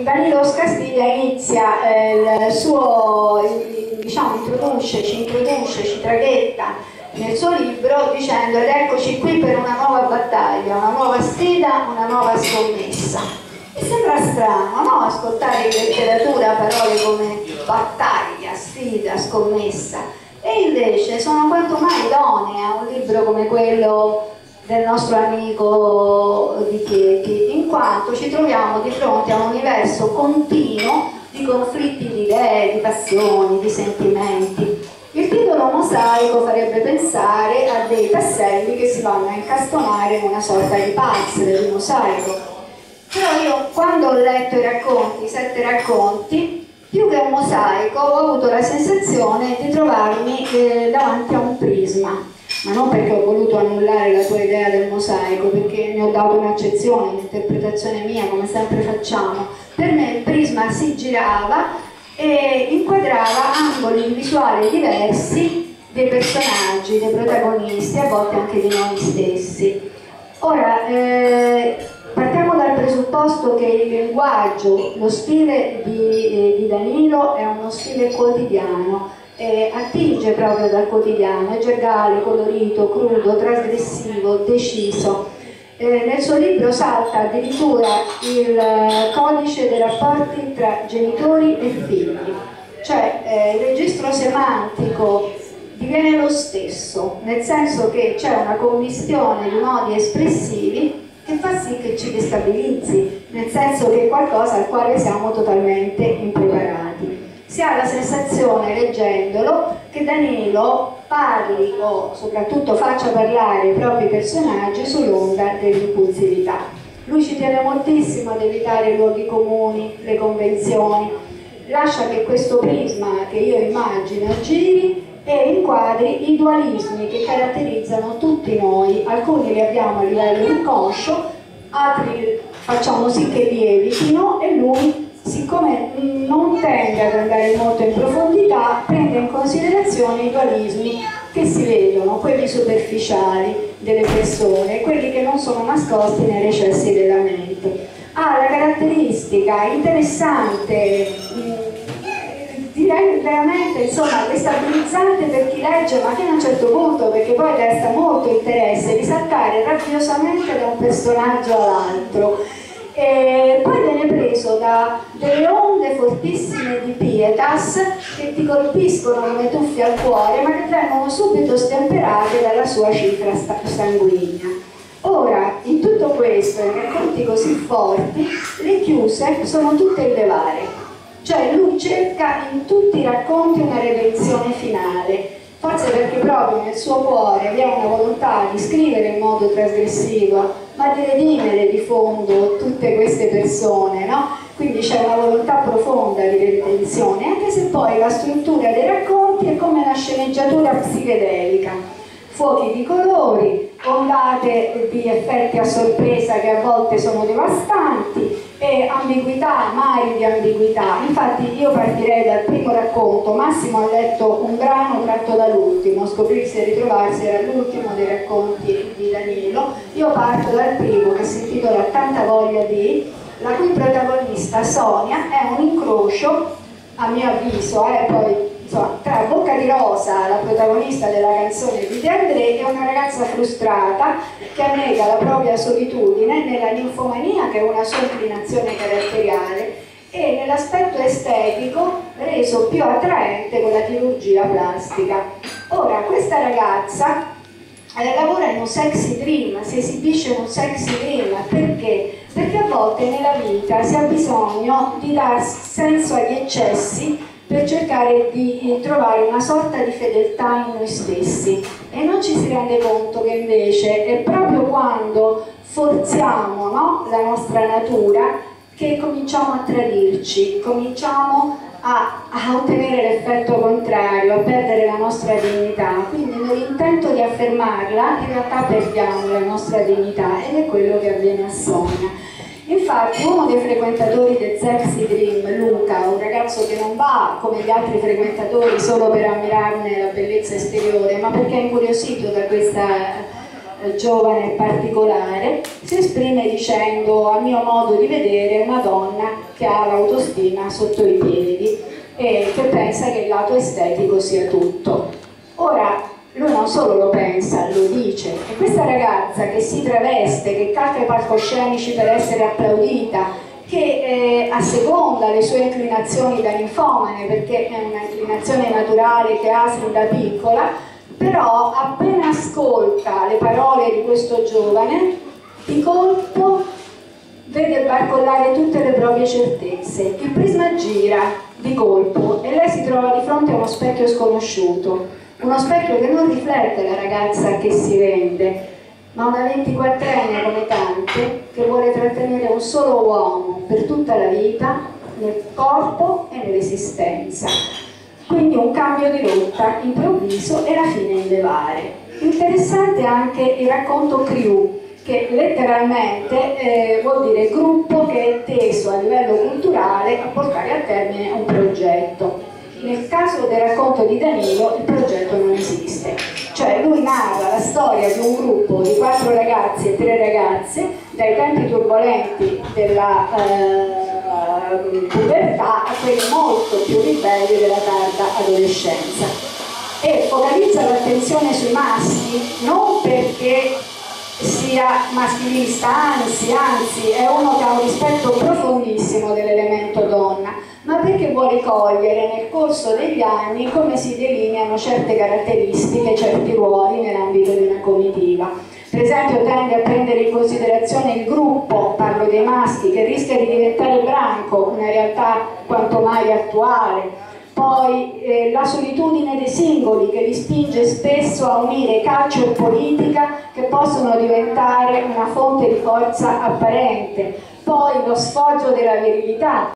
Danilo Scastiglia inizia il suo, diciamo, ci introduce, ci traghetta nel suo libro dicendo: ed eccoci qui per una nuova battaglia, una nuova sfida, una nuova scommessa. E sembra strano, no? Ascoltare in letteratura parole come battaglia, sfida, scommessa, e invece sono quanto mai idonee a un libro come quello del nostro amico Di Chieti, in quanto ci troviamo di fronte a un universo continuo di conflitti di idee, di passioni, di sentimenti. Il titolo mosaico farebbe pensare a dei tasselli che si vanno a incastonare in una sorta di puzzle, di mosaico. Però io, quando ho letto i racconti, i 7 racconti, più che un mosaico ho avuto la sensazione di trovarmi davanti a un prisma. Ma non perché ho voluto annullare la tua idea del mosaico, perché ne ho dato un'accezione, un'interpretazione mia, come sempre facciamo. Per me il prisma si girava e inquadrava angoli visuali diversi dei personaggi, dei protagonisti, a volte anche di noi stessi. Ora, partiamo dal presupposto che il linguaggio, lo stile di Danilo è uno stile quotidiano, attinge proprio dal quotidiano, è gergale, colorito, crudo, trasgressivo, deciso. Nel suo libro salta addirittura il codice dei rapporti tra genitori e figli, cioè il registro semantico diviene lo stesso, nel senso che c'è una commistione di modi espressivi che fa sì che ci destabilizzi, nel senso che è qualcosa al quale siamo totalmente impreparati. Si ha la sensazione, leggendolo, che Danilo parli o soprattutto faccia parlare i propri personaggi sull'onda dell'impulsività. Lui ci tiene moltissimo ad evitare i luoghi comuni, le convenzioni, lascia che questo prisma che io immagino giri e inquadri i dualismi che caratterizzano tutti noi. Alcuni li abbiamo a livello inconscio, altri facciamo sì che lievitino, e lui, siccome non tende ad andare molto in profondità, prende in considerazione i dualismi che si vedono, quelli superficiali delle persone, quelli che non sono nascosti nei recessi della mente. Ha la caratteristica interessante, direi veramente, insomma, destabilizzante per chi legge, ma fino a un certo punto, perché poi desta molto interesse, di saltare rabbiosamente da un personaggio all'altro. E poi viene preso da delle onde fortissime di pietas che ti colpiscono come tuffi al cuore, ma che vengono subito stemperate dalla sua cifra sanguigna. Ora, in tutto questo, in racconti così forti, le chiuse sono tutte il levare, cioè lui cerca in tutti i racconti una redenzione finale, forse perché proprio nel suo cuore vi è una volontà di scrivere in modo trasgressivo, ma di redimere di fondo tutte queste persone, no? Quindi c'è una volontà profonda di redenzione, anche se poi la struttura dei racconti è come una sceneggiatura psichedelica: fuochi di colori, ondate di effetti a sorpresa che a volte sono devastanti, e ambiguità, mari di ambiguità. Infatti io partirei dal primo racconto. Massimo ha letto un brano tratto dall'ultimo, Scoprirsi e ritrovarsi era l'ultimo dei racconti di Danilo. Io parto dal primo, che si intitola Tanta voglia di, la cui protagonista Sonia è un incrocio, a mio avviso, poi insomma, tra Bocca di Rosa, la protagonista della canzone di De André, e una ragazza frustrata che annega la propria solitudine nella ninfomania, che è una sua inclinazione caratteriale, e nell'aspetto estetico reso più attraente con la chirurgia plastica. Ora, questa ragazza lavora in un sexy dream, si esibisce in un sexy dream. Perché? Perché a volte nella vita si ha bisogno di dar senso agli eccessi per cercare di trovare una sorta di fedeltà in noi stessi, e non ci si rende conto che invece è proprio quando forziamo, no, la nostra natura che cominciamo a tradirci, cominciamo a ottenere l'effetto contrario, a perdere la nostra dignità. Quindi nell'intento di affermarla in realtà perdiamo la nostra dignità, ed è quello che avviene a Sonia. Infatti uno dei frequentatori del Sexy Dream, Luca, un ragazzo che non va come gli altri frequentatori solo per ammirarne la bellezza esteriore, ma perché è incuriosito da questa giovane e particolare, si esprime dicendo: a mio modo di vedere, una donna che ha l'autostima sotto i piedi e che pensa che il lato estetico sia tutto. Ora, lui non solo lo pensa, lo dice, e questa ragazza che si traveste, che calca i palcoscenici per essere applaudita, che asseconda le sue inclinazioni da ninfomane, perché è una inclinazione naturale che ha sin da piccola, però appena ascolta le parole di questo giovane, di colpo vede barcollare tutte le proprie certezze. Il prisma gira di colpo e lei si trova di fronte a uno specchio sconosciuto. Uno specchio che non riflette la ragazza che si vende, ma una 24enne come tante che vuole trattenere un solo uomo per tutta la vita, nel corpo e nell'esistenza. Quindi un cambio di rotta improvviso e la fine indevare. Interessante anche il racconto crew, che letteralmente vuol dire gruppo che è teso a livello culturale a portare a termine un progetto. Nel caso del racconto di Danilo il progetto non esiste, cioè lui narra la storia di un gruppo di 4 ragazzi e 3 ragazze dai tempi turbolenti della pubertà a quelli molto più ribelli della tarda adolescenza, e focalizza l'attenzione sui maschi non perché sia maschilista, anzi è uno che ha un rispetto profondissimo dell'elemento donna, ma perché vuole cogliere nel corso degli anni come si delineano certe caratteristiche, certi ruoli nell'ambito di una comitiva. Per esempio tende a prendere in considerazione il gruppo, parlo dei maschi, che rischia di diventare branco, una realtà quanto mai attuale. Poi la solitudine dei singoli, che li spinge spesso a unire calcio e politica, che possono diventare una fonte di forza apparente. Poi lo sfoggio della virilità,